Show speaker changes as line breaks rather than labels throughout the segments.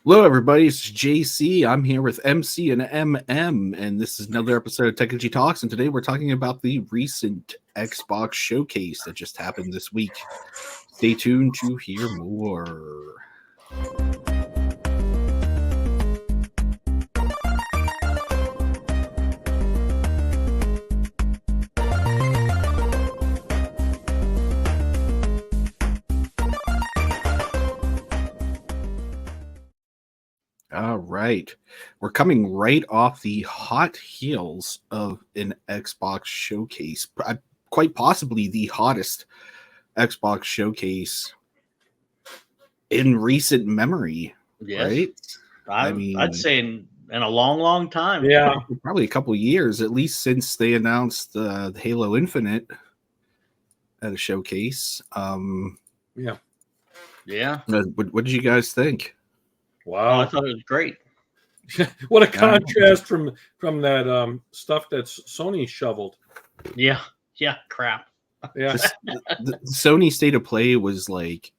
Hello, everybody. It's JC. I'm here with MC and MM, and this is another episode of Techegy Talks. And today we're talking about the recent Xbox showcase that just happened this week. Stay tuned to hear more. All right. We're coming right off the hot heels of an Xbox showcase. Quite possibly the hottest Xbox showcase in recent memory,
Yes.
right?
I'd say in a long time.
Yeah.
Probably a couple years, at least since they announced the Halo Infinite at a showcase.
Yeah.
What did you guys think?
Wow.
I thought it was great.
What a contrast from that stuff that's Sony shoveled.
Yeah. Crap.
Yeah.
The Sony State of Play was like,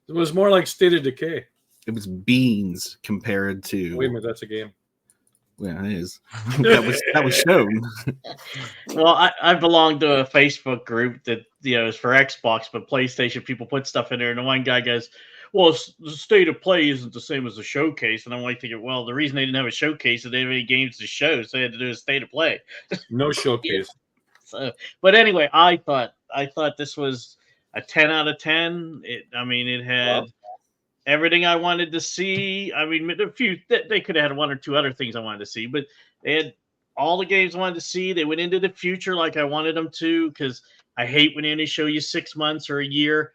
It was more like State of Decay.
it was beans compared to.
Wait a minute, that's a game.
Yeah, it is. that was shown.
Well, I belong to a Facebook group that is for Xbox, but PlayStation people put stuff in there, and the one guy goes, "Well, the State of Play isn't the same as a showcase," and I'm like thinking, well, the reason they didn't have a showcase is they didn't have any games to show, so they had to do a State of Play.
No showcase.
So, but anyway, I thought this was a 10 out of 10. It had everything I wanted to see. I mean, a few they could have had one or two other things I wanted to see, but they had all the games I wanted to see. They went into the future like I wanted them to, because I hate when they only show you 6 months or a year.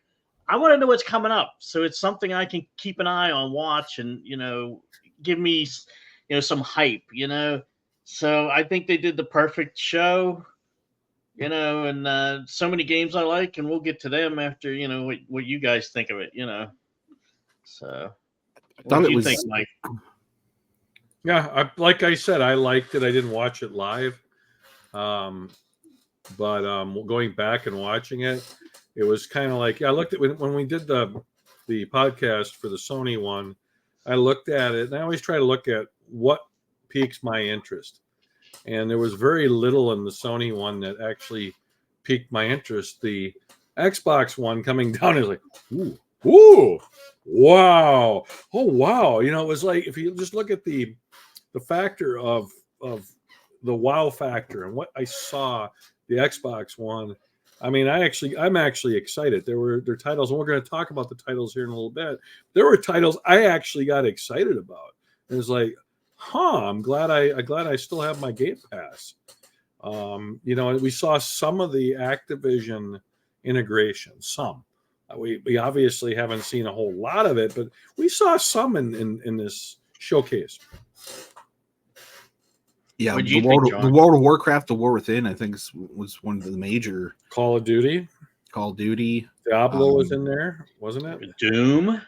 I want to know what's coming up, so it's something I can keep an eye on, watch, and give me some hype. So I think they did the perfect show. And so many games I like, and we'll get to them after, what you guys think of it, So, what do you think, Mike?
Yeah, like I said, I liked it. I didn't watch it live. But going back and watching it, it was kind of like, I looked at when we did the podcast for the Sony one, I looked at it, and I always try to look at what piques my interest. And there was very little in the Sony one that actually piqued my interest. The Xbox one coming down is like, ooh, wow, oh wow. It was like, if you just look at the factor of the wow factor and what I saw the Xbox one. I mean, I'm actually excited. There were titles, and we're going to talk about the titles here in a little bit. There were titles I actually got excited about. It was like, I'm glad I still have my Game Pass. We saw some of the Activision integration. Some we obviously haven't seen a whole lot of it, but we saw some in this showcase.
Yeah, the World of Warcraft, The War Within, I think was one of the major.
Call of Duty.
Diablo
was in there, wasn't it?
Doom.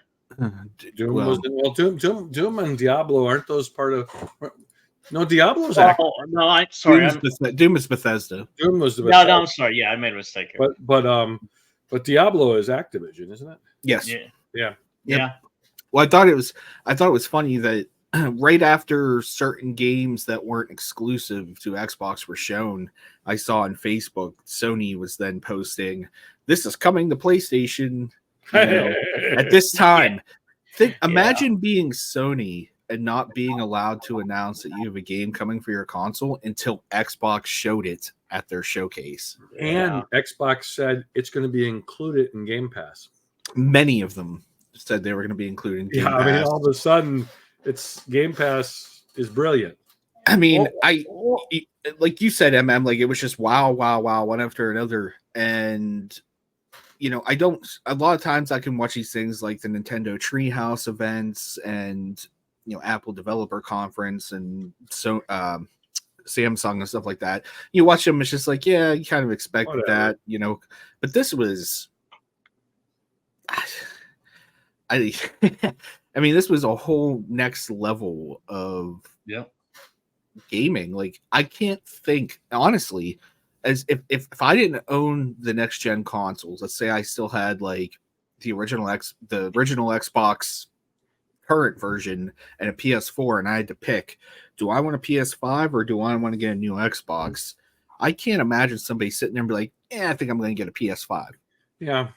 Doom was in, well. Doom and Diablo aren't those part of? No, Diablo's active.
No, I'm sorry.
Doom is Bethesda.
Doom was the Bethesda.
No, I'm sorry. Yeah, I made a mistake here.
But Diablo is Activision, isn't it?
Yes.
Yeah.
Well, I thought it was funny that right after certain games that weren't exclusive to Xbox were shown, I saw on Facebook Sony was then posting, "This is coming to PlayStation." At this time. Imagine being Sony and not being allowed to announce that you have a game coming for your console until Xbox showed it at their showcase.
And Xbox said it's going to be included in Game Pass.
Many of them said they were going to be included in Game Pass.
I mean, all of a sudden, it's Game Pass is brilliant.
I mean, like you said, MM, like it was just wow, one after another. And a lot of times I can watch these things like the Nintendo Treehouse events and, Apple Developer Conference and so Samsung and stuff like that. You watch them, it's just like, yeah, you kind of expect that, but this was, I mean, this was a whole next level of gaming. Like, I can't think, honestly, as if I didn't own the next gen consoles, let's say I still had like the original Xbox current version and a PS4, and I had to pick, do I want a PS5 or do I want to get a new Xbox? I can't imagine somebody sitting there and be like, I think I'm going to get a PS5.
Yeah.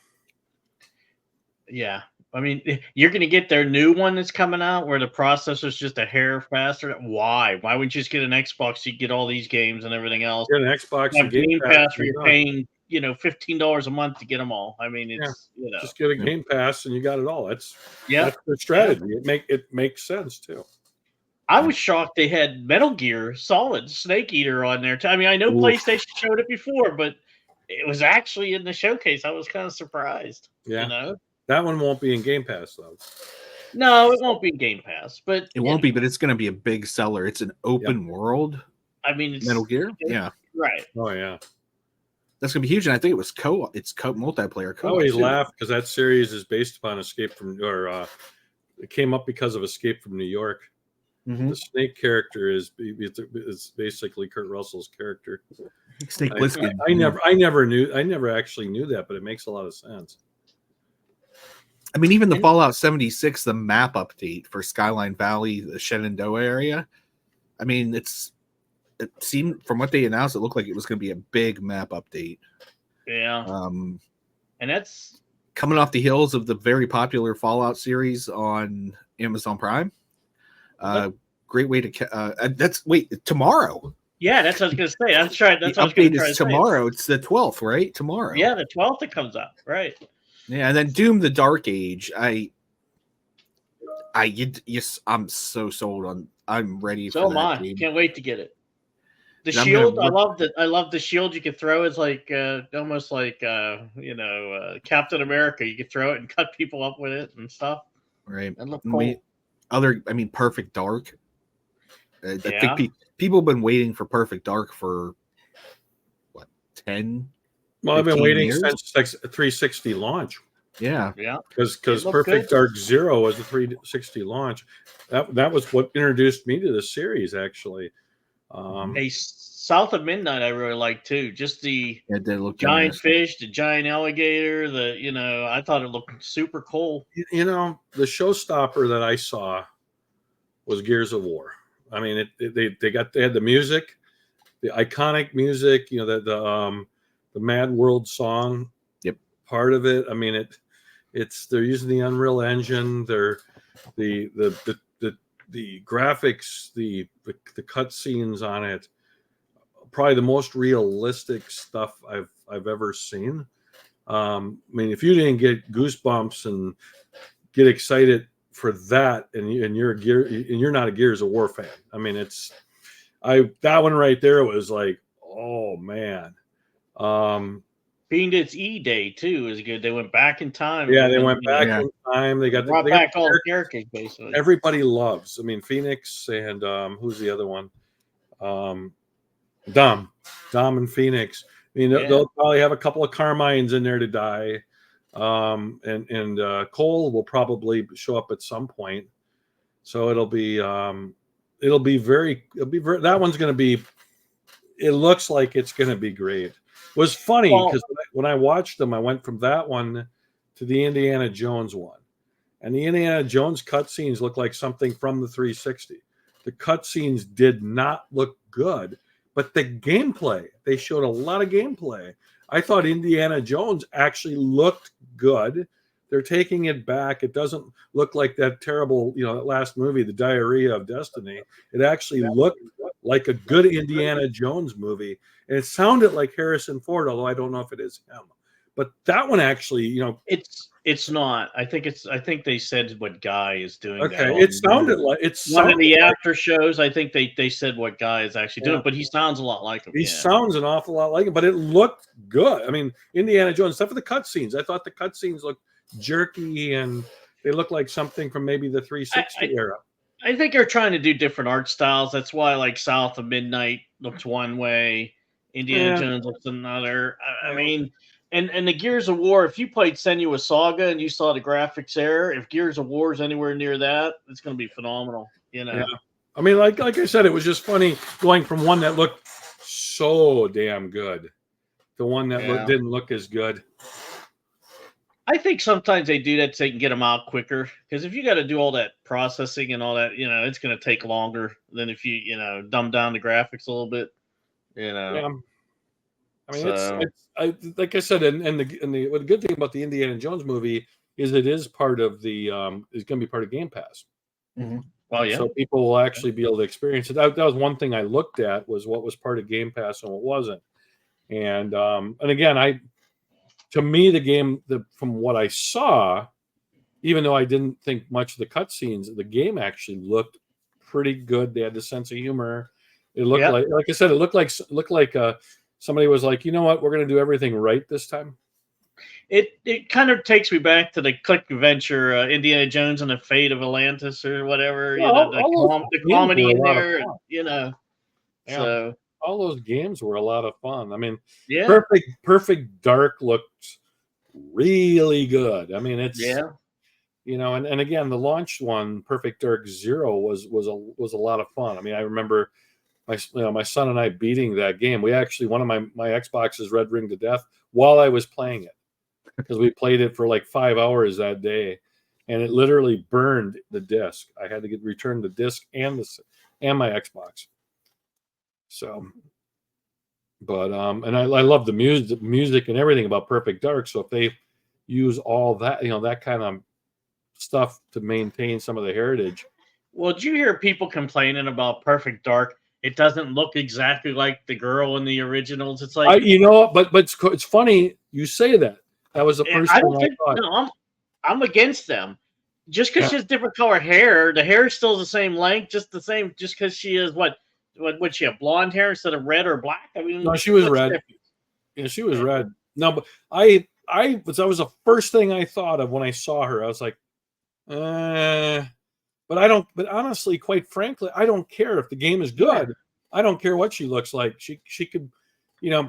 Yeah. I mean, you're going to get their new one that's coming out where the processor's just a hair faster. Why? Why wouldn't you just get an Xbox so you get all these games and everything else?
Get an Xbox
You
and
have Game Pass where
and
you're paying, $15 a month to get them all. I mean, it's,
just get a Game Pass and you got it all. That's
yeah,
their strategy. It makes sense too.
I was shocked they had Metal Gear Solid Snake Eater on there. I mean, I know PlayStation showed it before, but it was actually in the showcase. I was kind of surprised.
Yeah. That one won't be in Game Pass, though.
No, it won't be in Game Pass, but
it won't be. But it's going to be a big seller. It's an open world.
I mean, it's
Metal Gear. Yeah.
Right.
Oh yeah.
That's going to be huge, and I think it was It's multiplayer.
I always laugh because that series is based upon Escape from, it came up because of Escape from New York. Mm-hmm. The Snake character is basically Kurt Russell's character.
Snake Plissken.
I never actually knew that, but it makes a lot of sense.
I mean, even the Fallout 76, the map update for Skyline Valley, the Shenandoah area. I mean, it seemed from what they announced, it looked like it was going to be a big map update.
Yeah.
And
that's
coming off the heels of the very popular Fallout series on Amazon Prime. Great way to tomorrow.
Yeah, that's what I was going to say. That's right. That's
the update is tomorrow. It's the 12th, right? Tomorrow.
Yeah, the 12th it comes out. Right.
Yeah, and then Doom: The Dark Age. I'm so sold on. I'm ready.
So
for that game.
Can't wait to get it. The shield, I love the shield you could throw. It's like almost like Captain America. You could throw it and cut people up with it and stuff.
Right.
That looked cool.
Perfect Dark. I think people have been waiting for Perfect Dark for what 10.
Well, I've been waiting since 360 launch.
Yeah.
Because Perfect Dark Zero was the 360 launch. That was what introduced me to the series, actually.
A South of Midnight, I really like too. Just the giant fish, the giant alligator. I thought it looked super cool.
The showstopper that I saw was Gears of War. I mean, they had the music, the iconic music. The Mad World song, part of it. I mean, they're using the Unreal Engine. They're the graphics, the cut scenes on it. Probably the most realistic stuff I've ever seen. I mean, if you didn't get goosebumps and get excited for that, and you're not a Gears of War fan. I mean, that one right there was like, oh man.
Being its E-Day too is good. They went back in time.
Yeah, they went back in time. They brought
back all the characters basically.
Everybody loves. I mean, Phoenix and who's the other one? Dom and Phoenix. I mean, they'll probably have a couple of Carmines in there to die. And Cole will probably show up at some point. So it'll be very that one's going to be. It looks like it's going to be great. It was funny because when I watched them, I went from that one to the Indiana Jones one. And the Indiana Jones cutscenes look like something from the 360. The cutscenes did not look good, but the gameplay, they showed a lot of gameplay. I thought Indiana Jones actually looked good. They're taking it back. It doesn't look like that terrible, that last movie, The Diarrhea of Destiny. It actually looked like a good Indiana Jones movie. And it sounded like Harrison Ford, although I don't know if it is him. But that one actually,
it's not. I think they said what Guy is doing.
Okay, it sounded like
one of the after shows. I think they said what Guy is actually doing, but he sounds a lot like him.
He sounds an awful lot like him, but it looked good. I mean, Indiana Jones, except for the cutscenes. I thought the cutscenes looked jerky and they look like something from maybe the 360 era.
I think they're trying to do different art styles. That's why, like, South of Midnight looks one way, Indiana Jones looks another. I mean, and the Gears of War, if you played Senua's Saga and you saw the graphics there, if Gears of War is anywhere near that, it's going to be phenomenal.
Yeah. I mean, like I said, it was just funny going from one that looked so damn good to one that didn't look as good.
I think sometimes they do that so they can get them out quicker. Because if you got to do all that processing and all that, it's going to take longer than if you dumb down the graphics a little bit.
Yeah. I mean,
So
like I said, and the good thing about the Indiana Jones movie is it is part of the is going to be part of Game Pass.
well, yeah.
So people will actually be able to experience it. That was one thing I looked at, was what was part of Game Pass and what wasn't. And again, to me, the game, from what I saw, even though I didn't think much of the cutscenes, the game actually looked pretty good. They had the sense of humor. It looked like I said, it looked like somebody was like, you know what, we're going to do everything right this time.
It kind of takes me back to the Click Adventure, Indiana Jones and the Fate of Atlantis or whatever. The comedy in there. So
all those games were a lot of fun. I mean,
yeah,
Perfect Dark looked really good. I mean, it's and again, the launch one, Perfect Dark Zero, was a lot of fun. I mean, I remember my son and I beating that game. We actually, one of my Xboxes red ringed to death while I was playing it, because we played it for like 5 hours that day, and it literally burned the disc. I had to return the disc and my Xbox. So, but and I love the music and everything about Perfect Dark. So if they use all that, that kind of stuff to maintain some of the heritage.
Well, did you hear people complaining about Perfect Dark? It doesn't look exactly like the girl in the originals. It's like
but it's funny you say that. That was the first
I
thing
don't think.
I thought.
No, I'm against them. Just because she has different color hair, the hair is still the same length, just the same. Just because she is what she have blonde hair instead of red or black? I mean,
no, she was red. Yeah, she was red. No, but that was the first thing I thought of when I saw her. I was like, but I don't. But honestly, quite frankly, I don't care if the game is good. Yeah. I don't care what she looks like. She could,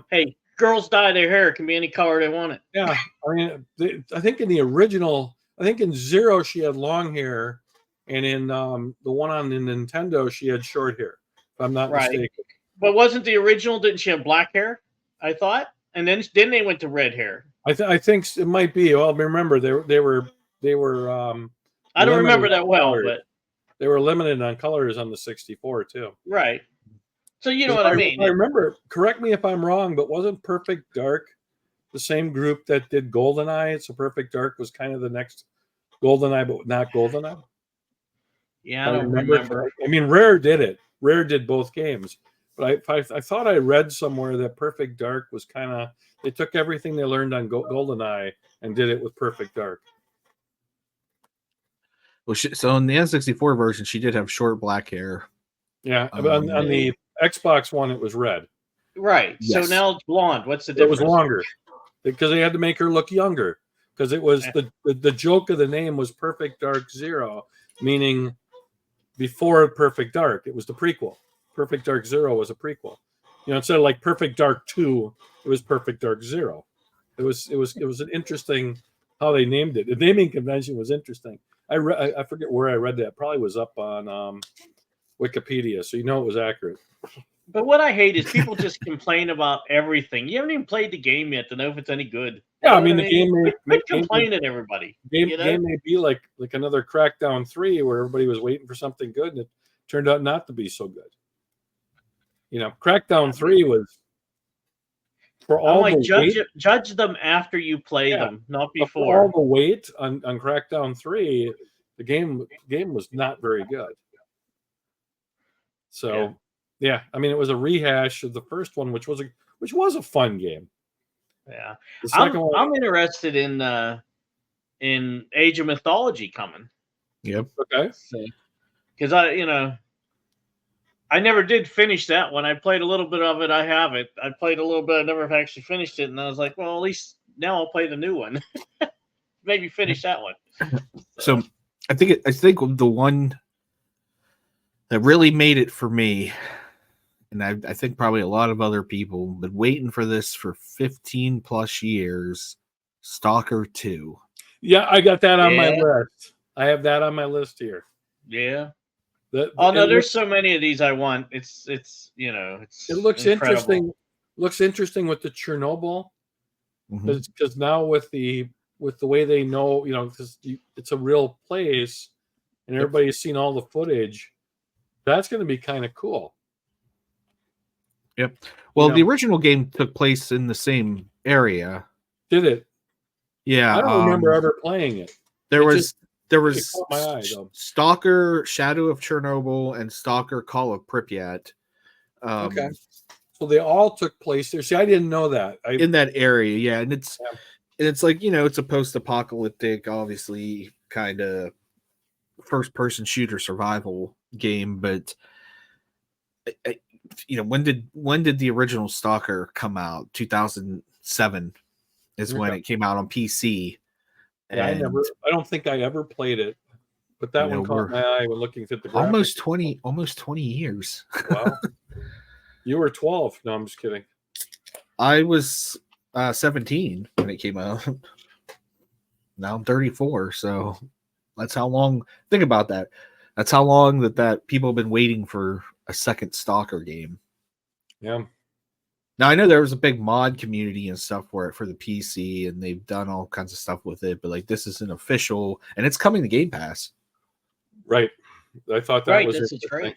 Hey, girls dye their hair. It can be any color they want it.
Yeah, I mean, I think in the original, in Zero she had long hair, and in the one on the Nintendo she had short hair. If I'm not mistaken.
But wasn't the original? Didn't she have black hair? I thought, and then they went to red hair.
I think it might be. Well, remember they were.
I don't remember that well, but
they were limited on colors on the 64 too.
Right. So you know what I mean.
I remember. Correct me if I'm wrong, but wasn't Perfect Dark the same group that did GoldenEye? So Perfect Dark was kind of the next GoldenEye, but not GoldenEye.
Yeah, I don't remember.
I mean, Rare did it. Rare did both games, but I thought I read somewhere that Perfect Dark was kind of, they took everything they learned on GoldenEye and did it with Perfect Dark.
Well, so in the N64 version, she did have short black hair.
Yeah, on the Xbox One, it was red.
Right. Yes. So now it's blonde. What's the difference?
It was longer because they had to make her look younger. Because it was the joke of the name was Perfect Dark Zero, meaning before Perfect Dark. It was the prequel. Perfect Dark Zero was a prequel. Instead of like Perfect Dark 2, it was Perfect Dark Zero. It was an interesting how they named it. The naming convention was interesting. I forget where I read that. It probably was up on Wikipedia, so it was accurate.
But what I hate is people just complain about everything. You haven't even played the game yet to know if it's any good.
Yeah, I mean the game
may complain at everybody.
Game may be like another Crackdown 3 where everybody was waiting for something good and it turned out not to be so good. Crackdown 3 was for all
judge them after you play them, not before.
For all the weight on Crackdown 3, the game was not very good. So yeah, I mean it was a rehash of the first one, which was a fun game.
Yeah, I'm interested in Age of Mythology coming.
Yep.
Okay.
Because I never did finish that one. I played a little bit of it. I have it. I played a little bit. I never actually finished it, and I was like, well, at least now I'll play the new one. Maybe finish that one.
So I think the one that really made it for me, and I think probably a lot of other people, been waiting for this for 15 plus years, Stalker 2.
Yeah, I got that on my list. I have that on my list here.
Yeah. There's so many of these I want. It looks
interesting. Looks interesting with the Chernobyl, because now with the with the way they know, because it's a real place and everybody's seen all the footage. That's going to be kind of cool.
Yep. Well, the original game took place in the same area.
Did it?
Yeah.
I don't remember ever playing it.
There was
caught my eye, though.
Stalker Shadow of Chernobyl and Stalker Call of Pripyat.
Okay. So they all took place there. See, I didn't know that.
In that area, yeah. And it's like, it's a post-apocalyptic, obviously, kind of first-person shooter survival game, but when did the original Stalker come out? 2007 is when it came out on PC.
Yeah, I don't think I ever played it, but that one caught my eye when looking at the graphics.
Almost 20 years.
Wow. You were 12. No, I'm just kidding.
I was 17 when it came out. Now I'm 34, so that's how long. Think about that. That's how long that people have been waiting for a second Stalker game.
Yeah.
Now I know there was a big mod community and stuff for the PC, and they've done all kinds of stuff with it. But like, this is an official, and it's coming to Game Pass.
Right. I thought that was
interesting.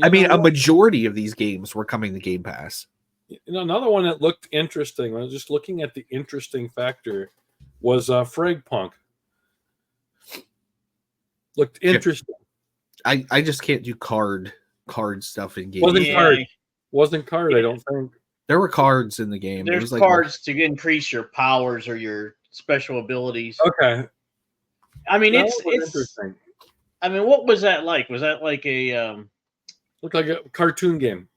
I mean, a majority of these games were coming to Game Pass.
Another one that looked interesting, I was just looking at the interesting factor, was Fragpunk. Looked interesting.
I just can't do card stuff in games.
Wasn't card, I don't think.
There were cards in the game.
There's cards to increase your powers or your special abilities.
Okay.
I mean, it's interesting. I mean, what was that like? Was that like a
looked like a cartoon game?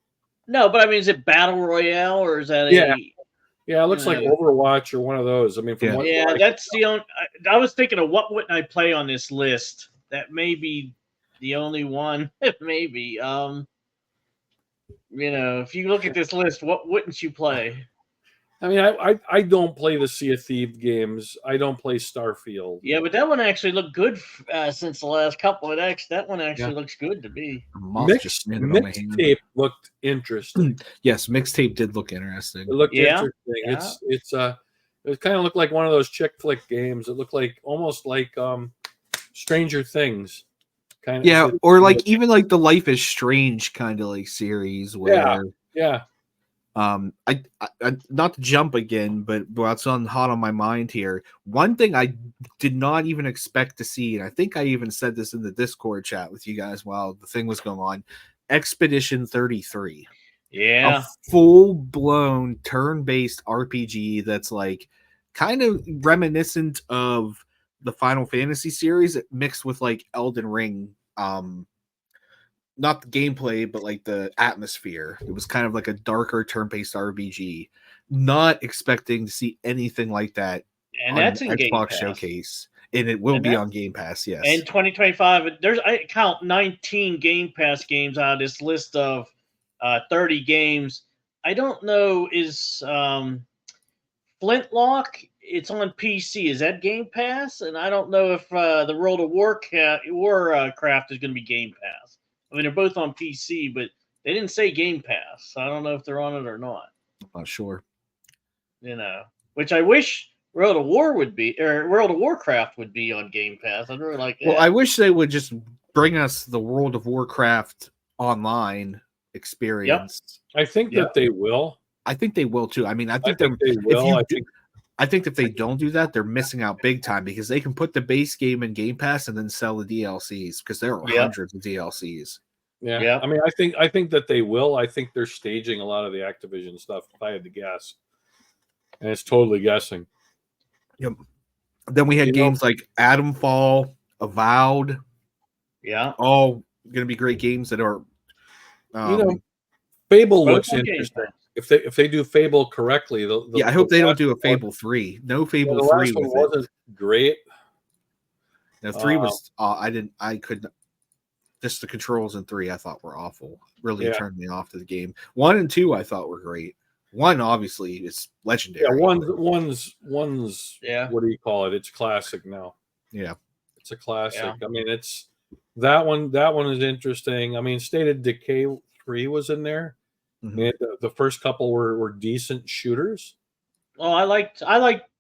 No, but I mean, is it battle royale or is that
Yeah, it looks like Overwatch or one of those. I mean,
that's the only. I was thinking of what wouldn't I play on this list? That may be the only one. Maybe. If you look at this list, what wouldn't you play?
I mean, I don't play the Sea of Thieves games. I don't play Starfield.
Yeah, but that one actually looked good since the last couple of X. That one actually looks good to me.
Mixtape looked interesting.
Yes, Mixtape did look interesting.
It looked interesting. Yeah. It kind of looked like one of those chick flick games. It looked like almost like Stranger Things. Kind of.
Yeah, or like even like the Life is Strange kind of like series where I not to jump again, but what's hot on my mind here. One thing I did not even expect to see, and I think I even said this in the Discord chat with you guys while the thing was going on, Expedition 33.
Yeah.
A full-blown turn-based RPG that's like kind of reminiscent of the Final Fantasy series mixed with like Elden Ring, not the gameplay, but like the atmosphere. It was kind of like a darker turn-based RPG. Not expecting to see anything like that
and that's in
Xbox Showcase. And it will be on Game Pass, yes.
And 2025, I count 19 Game Pass games out of this list of 30 games. I don't know, is Flintlock, it's on PC. Is that Game Pass? And I don't know if the World of Warcraft is going to be Game Pass. I mean, they're both on PC, but they didn't say Game Pass. So I don't know if they're on it or not.
I'm not sure.
Which I wish World of Warcraft would be on Game Pass. I'd really like that.
Well, I wish they would just bring us the World of Warcraft online experience.
Yep. I think that they will.
I think they will too. I mean, I think they will. I think if they don't do that, they're missing out big time because they can put the base game in Game Pass and then sell the DLCs because there are hundreds of DLCs.
Yeah. I mean, I think that they will. I think they're staging a lot of the Activision stuff, if I had to guess. And it's totally guessing.
Yep. Then we had games like Atomfall, Avowed.
Yeah.
All going to be great games that are.
Fable looks interesting. If they do Fable correctly,
I hope they don't do a Fable 3. No Fable 3
wasn't great.
Now 3 was I couldn't. Just the controls in 3 I thought were awful. Really turned me off to the game. 1 and 2 I thought were great. 1 obviously is legendary.
Yeah, one's what do you call it? It's classic now.
Yeah.
It's a classic. Yeah. I mean, it's that one is interesting. I mean, State of Decay 3 was in there. Mm-hmm. The first couple were decent shooters.
Well, I like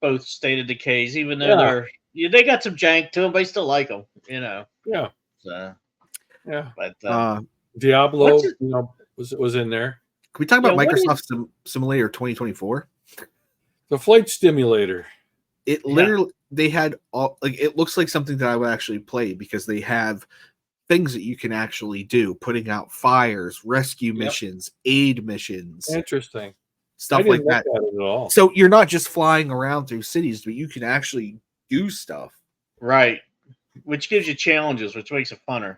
both State of Decays, even though
Yeah.
they got some jank to them, but I still like them.
Yeah.
So,
Yeah.
but
Diablo,
what's it?
was in there.
Can we talk
Yeah,
about
what
Microsoft
is?
Simulator 2024?
The flight simulator.
It
Yeah.
literally they had all like it looks like something that I would actually play because they have things that you can actually do, putting out fires, rescue
Yep.
missions, aid missions,
Interesting. I
stuff
didn't
like
look
that.
at it at all.
So you're not just flying around through cities, but you can actually do stuff.
Right. Which gives you challenges, which makes it funner.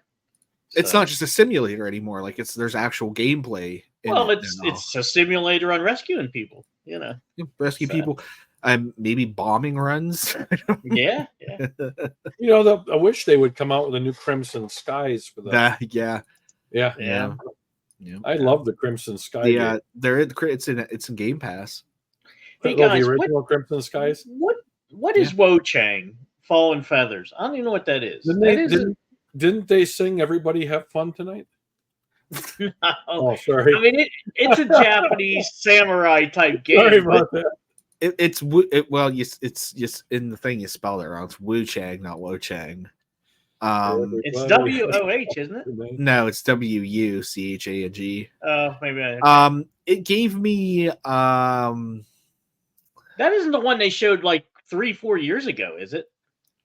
It's
So,
not just a simulator anymore. Like there's actual gameplay in
well,
it now.
it's a simulator on rescuing people.
Rescue
So.
people, maybe bombing runs.
Yeah.
I wish they would come out with a new Crimson Skies for that.
Yeah.
Yeah.
I love the Crimson Sky
Yeah,
game.
it's in Game Pass.
Hey
The
guys,
original Crimson Skies.
what is Wo Chang? Fallen Feathers. I don't even know what that is.
Didn't they sing "Everybody Have Fun Tonight"?
No.
Oh, sorry.
I mean, it's a Japanese samurai type game.
Sorry about that.
It's just in the thing you spelled it wrong. It's Wu Chang, not Wo Chang.
It's WOH, isn't it?
No, it's WUCHANG.
Oh, maybe.
It gave me
That isn't the one they showed like 3-4 years ago, is it?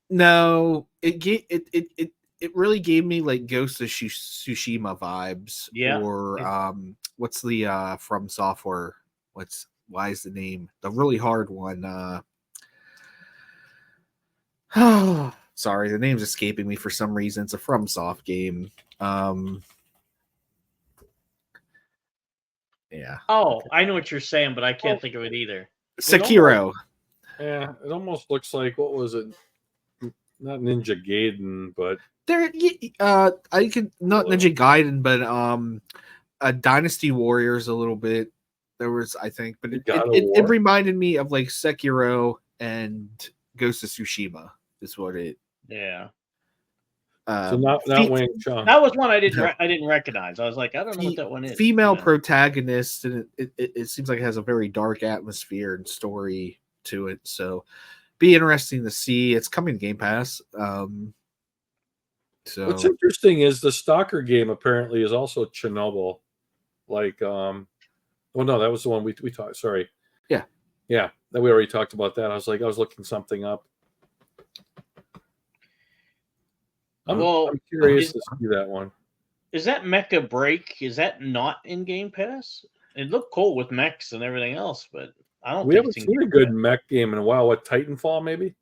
No, it really gave me like Ghost of Tsushima vibes.
Yeah.
Or what's the From Software? Why is the name the really hard one? Sorry, the name's escaping me for some reason. It's a FromSoft game. Yeah.
Oh, I know what you're saying, but I can't think of it either.
Sekiro.
Yeah, it almost looks like, what was it? Not Ninja Gaiden, but
I could not Ninja Gaiden, but Dynasty Warriors a little bit. There was, I think, but it reminded me of like Sekiro and Ghost of Tsushima. Is what it.
Yeah.
So not Wing Chun.
That was one I didn't recognize. I was like, I don't know what that one is.
Female protagonist, and it seems like it has a very dark atmosphere and story to it. So, be interesting to see. It's coming to Game Pass. So
what's interesting is the Stalker game apparently is also Chernobyl. Like, oh no, that was the one we talked. Sorry.
Yeah.
That we already talked about that. I was looking something up. I'm curious to see that one.
Is that Mecha Break? Is that not in Game Pass? It looked cool with mechs and everything else, but I don't.
We haven't seen a good mech game in a while. What, Titanfall maybe?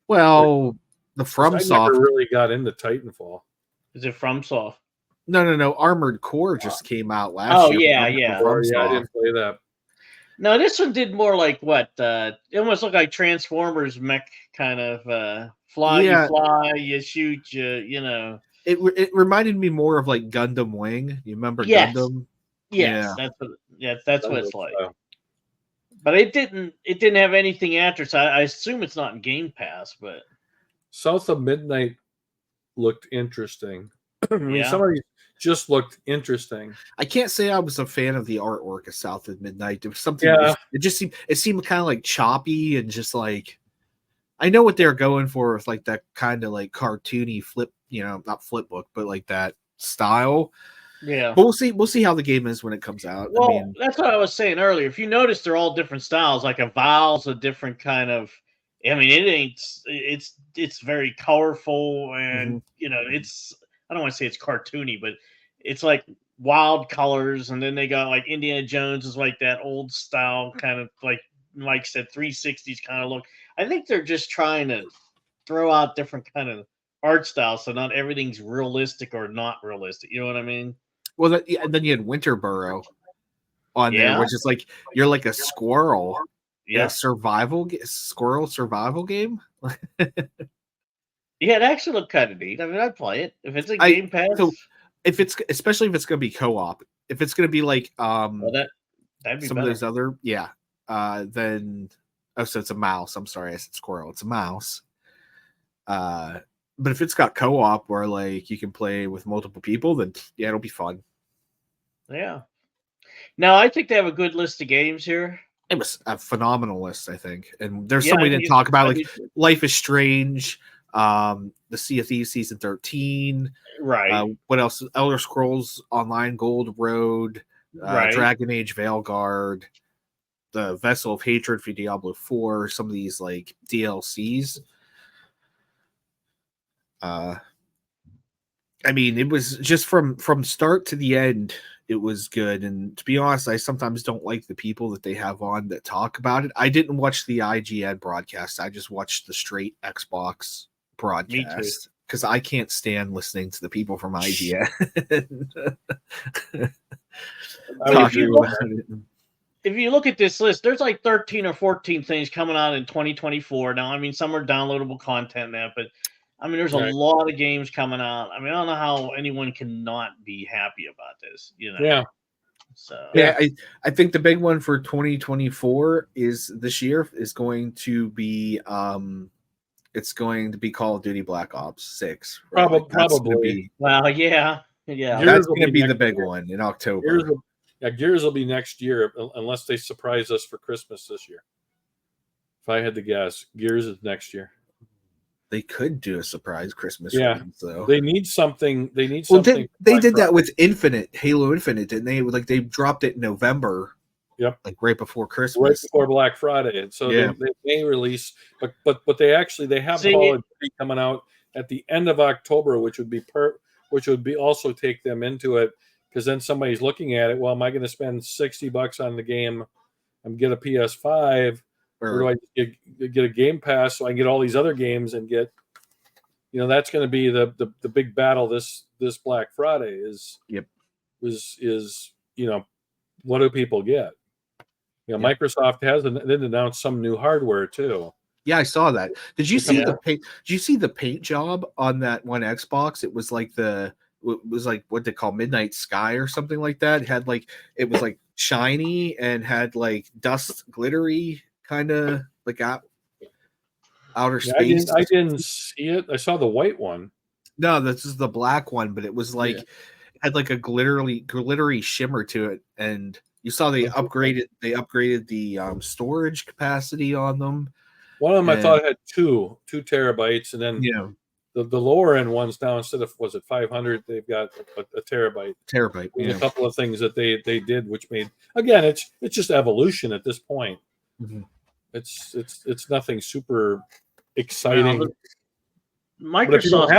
Well, the FromSoft
I never really got into Titanfall.
Is it FromSoft?
No. Armored Core just came out last year.
Yeah.
I didn't play that.
No, this one did more like what? It almost looked like Transformers mech kind of fly, you fly, you shoot, you know.
It reminded me more of like Gundam Wing. You remember Gundam?
Yes, that's what it's like. But it didn't have anything after, so I assume it's not in Game Pass, but
South of Midnight looked interesting. I mean, some of these just looked interesting.
I can't say I was a fan of the artwork of South of Midnight. There was something. It seemed kind of like choppy and just like. I know what they're going for with like that kind of like cartoony flip, not flip book, but like that style.
Yeah.
But we'll see how the game is when it comes out.
Well, that's what I was saying earlier. If you notice, they're all different styles. Like a Val's a different kind of. I mean, it's very colorful and it's. I don't want to say it's cartoony, but it's like wild colors. And then they got like Indiana Jones is like that old style kind of like Mike said 360s kind of look. I think they're just trying to throw out different kind of art styles, so not everything's realistic or not realistic. You know what I mean?
Well, and then you had Winterboro on there, which is like you're like a squirrel.
Yeah,
squirrel survival game.
Yeah, it actually looked kind of neat. I mean, I'd play it if it's a Game Pass.
So especially if it's going to be co-op, if it's going to be like
that'd be
some
better.
of those other then so it's a mouse. I'm sorry, I said squirrel. It's a mouse. But if it's got co-op where like you can play with multiple people, then it'll be fun.
Yeah. Now I think they have a good list of games here.
It was a phenomenal list, I think. And there's
Yeah,
some we
I
didn't
think
talk about,
I
like
do too.
Life is Strange, the Sea of Thieves season 13.
Right,
What else? Elder Scrolls Online Gold Road,
right.
Dragon Age Veilguard, the Vessel of Hatred for Diablo 4, some of these like DLCs. I mean, it was just from start to the end, it was good. And to be honest, I sometimes don't like the people that they have on that talk about it. I didn't watch the IGN broadcast. I just watched the straight Xbox
Me too.
broadcast because I can't stand listening to the people from IGN
But if you
talking
look,
about it.
if you look at this list, there's like 13 or 14 things coming out in 2024. Now, I mean, some are downloadable content now, but I mean, there's a
Right.
lot of games coming out. I mean, I don't know how anyone can not be happy about this, you know.
Yeah.
So
Yeah, I think the big one for 2024 is this year is going to be it's going to be Call of Duty Black Ops 6. Right? Like, that's going to
Probably.
be
well, yeah.
Gears
that's
will
going to be the
next
big
year.
one in
Gears
October.
Gears will be next year unless they surprise us for Christmas this year. If I had to guess, Gears is next year.
They could do a surprise Christmas
Yeah.
release, though.
They need something. They need
Well,
something.
they did that with Infinite, Halo Infinite, didn't they? Like they dropped it in November.
Yep.
Like right before
Right
Christmas.
before Black Friday, and so
Yeah.
they may release, but they actually they have
See-
Call of Duty coming out at the end of October, which would be also take them into it, because then somebody's looking at it. Well, am I going to spend $60 on the game and get a PS5, or do I get a Game Pass so I can get all these other games and get, that's going to be the big battle this Black Friday is.
Yep.
Is what do people get?
Yep.
Microsoft has announced some new hardware too.
Yeah, I saw that. Did you see
Yeah.
the paint? Did you see the paint job on that one Xbox? It was like what they call Midnight Sky or something like that. It was like shiny and had like dust glittery kind of like outer
Yeah,
space.
I didn't see it. I saw the white one.
No, this is the black one, but it was like it had like a glittery shimmer to it, and you saw they upgraded the storage capacity on them.
One of them I thought had 2 terabytes, and then the lower end ones now, instead of, was it 500, they've got a terabyte. There's a couple of things that they did, which made, again, it's just evolution at this point.
Mm-hmm.
It's nothing super exciting.
Well, Microsoft's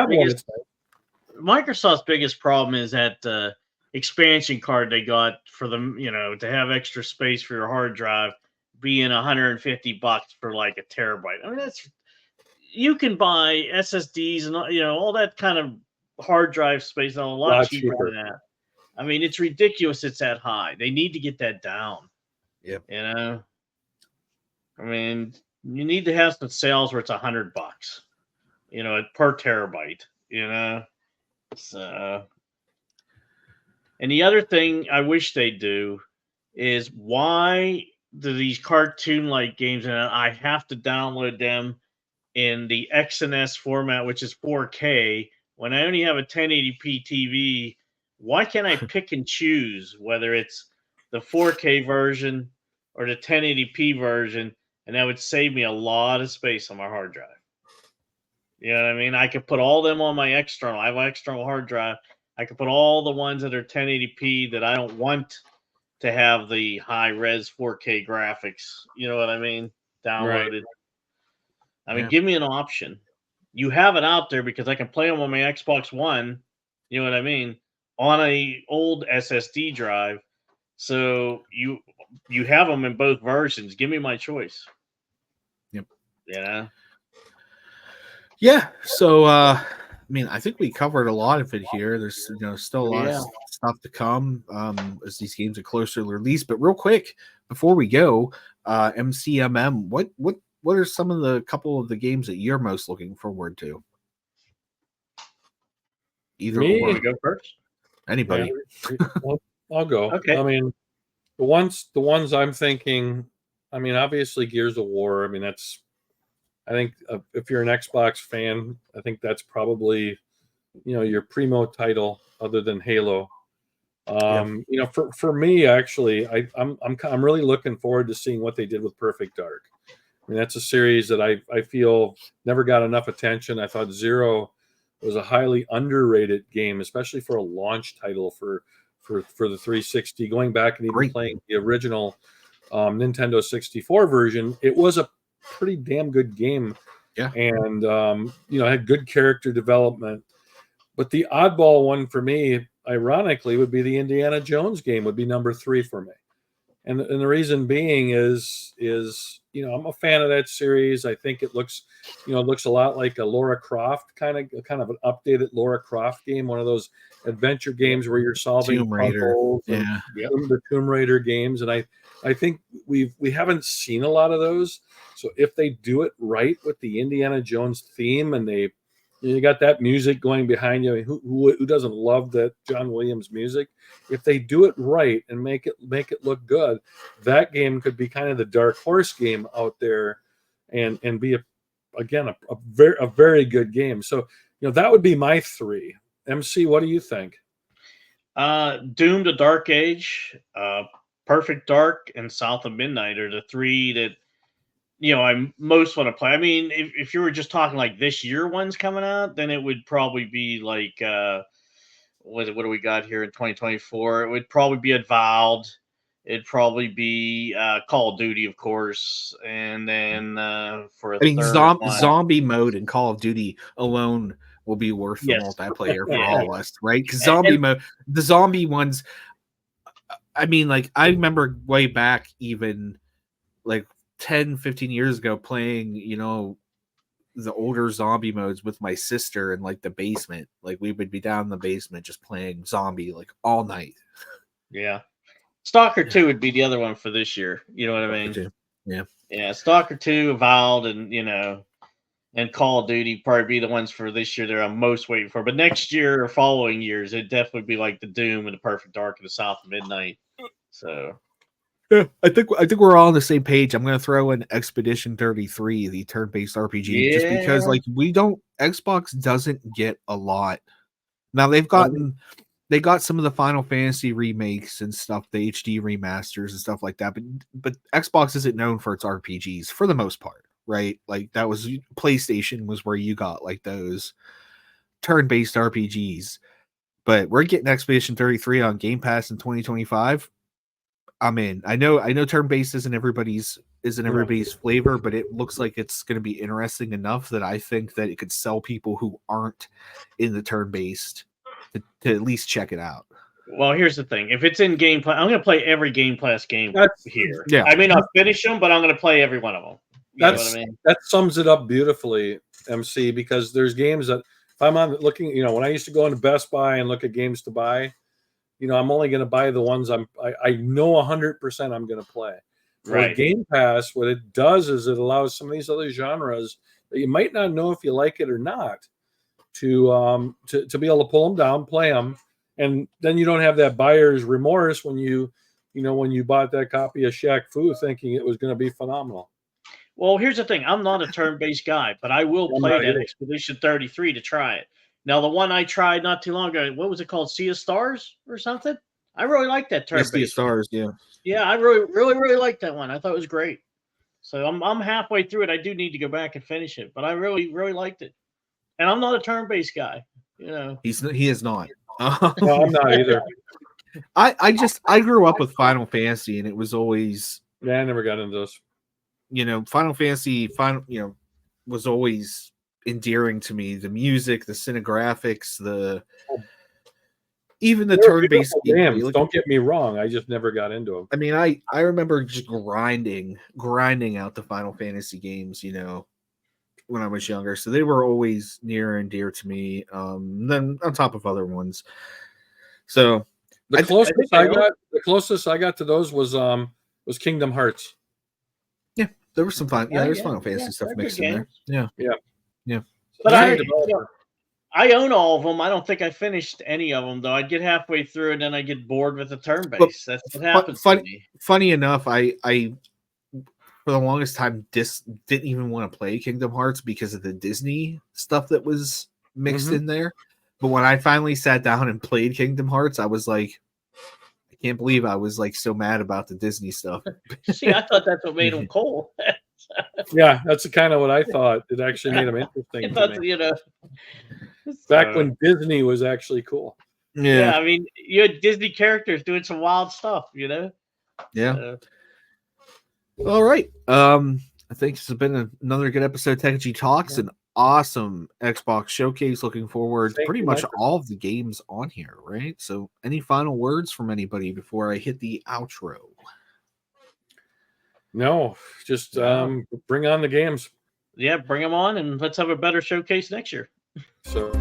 biggest problem is that expansion card they got for them, to have extra space for your hard drive being $150 for like a terabyte. I mean, you can buy SSDs and all that kind of hard drive space a lot cheaper than that. I mean, it's ridiculous it's that high. They need to get that down.
Yep.
I mean, you need to have some sales where it's $100, per terabyte, So, and the other thing I wish they do is, why do these cartoon-like games, and I have to download them in the XNS format, which is 4K, when I only have a 1080p TV? Why can't I pick and choose whether it's the 4K version or the 1080p version? And that would save me a lot of space on my hard drive. You know what I mean? I could put all them on my external. I have an external hard drive. I could put all the ones that are 1080p that I don't want to have the high res 4K graphics. You know what I mean? Downloaded. Right. I mean, give me an option. You have it out there because I can play them on my Xbox One. You know what I mean? On a old SSD drive. So you have them in both versions. Give me my choice.
Yep.
Yeah.
Yeah. So, I mean, I think we covered a lot of it here. There's still a lot of stuff to come as these games are closer to release. But real quick, before we go, MCMM, what are some of the couple of the games that you're most looking forward to? Either
Me?
or.
You go first.
Anybody?
Yeah. Well, I'll go.
Okay.
I mean, the ones I'm thinking. I mean, obviously, Gears of War. I mean, that's. I think if you're an Xbox fan, I think that's probably, your primo title other than Halo. You know, for me, actually, I'm really looking forward to seeing what they did with Perfect Dark. I mean, that's a series that I feel never got enough attention. I thought Zero was a highly underrated game, especially for a launch title for the 360. Going back and even playing the original Nintendo 64 version, it was a pretty damn good game.
Yeah,
and you know, had good character development. But the oddball one for me, ironically, would be the Indiana Jones game. Would be number 3 for me. And the reason being is you know, I'm a fan of that series. I think it looks, you know, it looks a lot like a Lara Croft kind of an updated Lara Croft game, one of those adventure games where you're solving puzzles, and the Tomb Raider games. And I think we haven't seen a lot of those. So if they do it right with the Indiana Jones theme, and you got that music going behind you. I mean, who doesn't love that John Williams music? If they do it right and make it look good, that game could be kind of the dark horse game out there, and be a very good game. So, you know, that would be my 3. MC, what do you think?
Doom to Dark Age, Perfect Dark, and South of Midnight are the 3 that, you know, I most want to play. I mean, if you were just talking like this year ones coming out, then it would probably be like what do we got here in 2024? It would probably be Avowed. It'd probably be Call of Duty, of course, and then for a third one,
zombie mode in Call of Duty alone will be worth the multiplayer for all of us, right? Because mode, the zombie ones. I mean, like, I remember way back, even like 10, 15 years ago, playing, you know, the older zombie modes with my sister in like the basement. Like, we would be down in the basement just playing zombie like all night.
Yeah. Stalker 2 would be the other one for this year. You know what I mean? Yeah. Stalker 2, Avowed, and, you know, and Call of Duty probably be the ones for this year that I'm most waiting for. But next year or following years, it'd definitely be like the Doom and the Perfect Dark and the South of Midnight. So
yeah, I think we're all on the same page. I'm going to throw in Expedition 33, the turn-based RPG, just because like Xbox doesn't get a lot. Now they got some of the Final Fantasy remakes and stuff, the HD remasters and stuff like that, but Xbox isn't known for its RPGs for the most part, right? Like, that was PlayStation was where you got like those turn-based RPGs. But we're getting Expedition 33 on Game Pass in 2025. I'm in. I know turn-based isn't everybody's flavor, but it looks like it's going to be interesting enough that I think that it could sell people who aren't in the turn-based to at least check it out.
Well, here's the thing. If it's in Game Pass, I'm going to play every Game Pass game here.
Yeah.
I may not finish them, but I'm going to play every one of them. You know what I mean?
That sums it up beautifully, MC, because there's games that if I'm on looking, you know, when I used to go into Best Buy and look at games to buy, you know, I'm only going to buy the ones I know 100% I'm going to play.
Right.
With Game Pass, what it does is it allows some of these other genres that you might not know if you like it or not to be able to pull them down, play them, and then you don't have that buyer's remorse when you bought that copy of Shaq Fu thinking it was going to be phenomenal.
Well, here's the thing. I'm not a turn-based guy, but I will play that Expedition 33 to try it. Now, the one I tried not too long ago, what was it called? Sea of Stars or something? I really like that turn-based.
Sea of Stars, yeah.
Yeah, I really liked that one. I thought it was great. So I'm halfway through it. I do need to go back and finish it, but I really liked it. And I'm not a turn-based guy. You know,
he is not.
No, I'm not either.
I grew up with Final Fantasy, and it was always
I never got into those.
You know, Final Fantasy was always endearing to me. The music, the cinegraphics, even the turn-based
games. Don't get me wrong, I just never got into them.
I mean, I remember just grinding out the Final Fantasy games, you know, when I was younger. So they were always near and dear to me. Then on top of other ones. So
the closest I got to those was Kingdom Hearts.
Yeah, there was some fun. Yeah, there's Final Fantasy stuff mixed in there. Yeah.
But I own all of them. I don't think I finished any of them, though. I'd get halfway through and then I get bored with the turn-based. That's what happens to me.
Funny enough, I for the longest time didn't even want to play Kingdom Hearts because of the Disney stuff that was mixed in there. But when I finally sat down and played Kingdom Hearts, I was like, Can't believe I was like so mad about the Disney stuff.
See, I thought that's what made him cool.
Yeah, that's kind of what I thought. It actually made him interesting to me.
You know,
Back when Disney was actually cool.
yeah, I mean, you had Disney characters doing some wild stuff, you know.
Yeah. All right. I think this has been another good episode of Techegy Talks. An awesome Xbox showcase. Looking forward to pretty much all of the games on here, right? So, any final words from anybody before I hit the outro?
No, just bring on the games.
Yeah, bring them on, and let's have a better showcase next year.
So.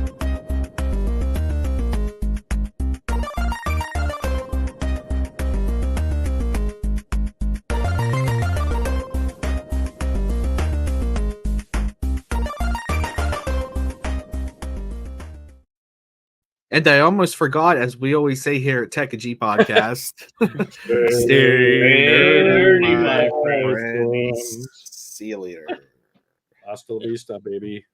And I almost forgot, as we always say here at Techegy Podcast, stay nerdy, my friends. See you later.
Hasta la vista, baby.